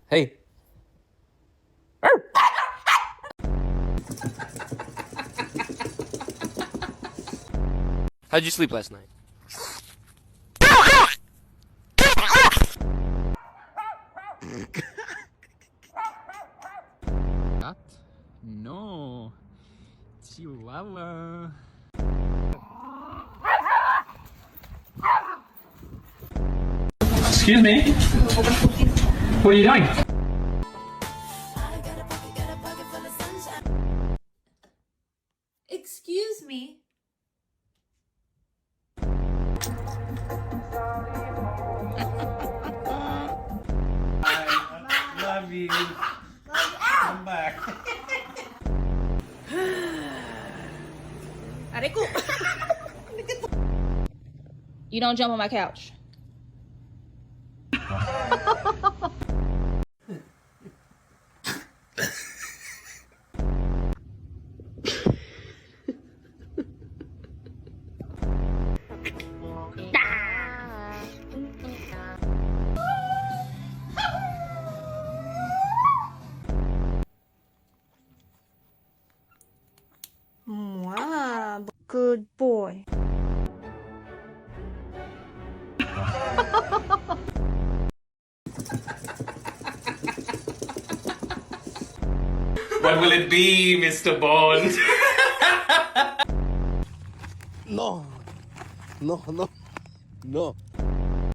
Hey. How'd you sleep last night? Cat? No. Chihuahua. Excuse me? What are you doing? Excuse me. Love you. Come back. Areku. You don't jump on my couch. Wow, good boy. What will it be, Mr. Bond? No. No, no. No.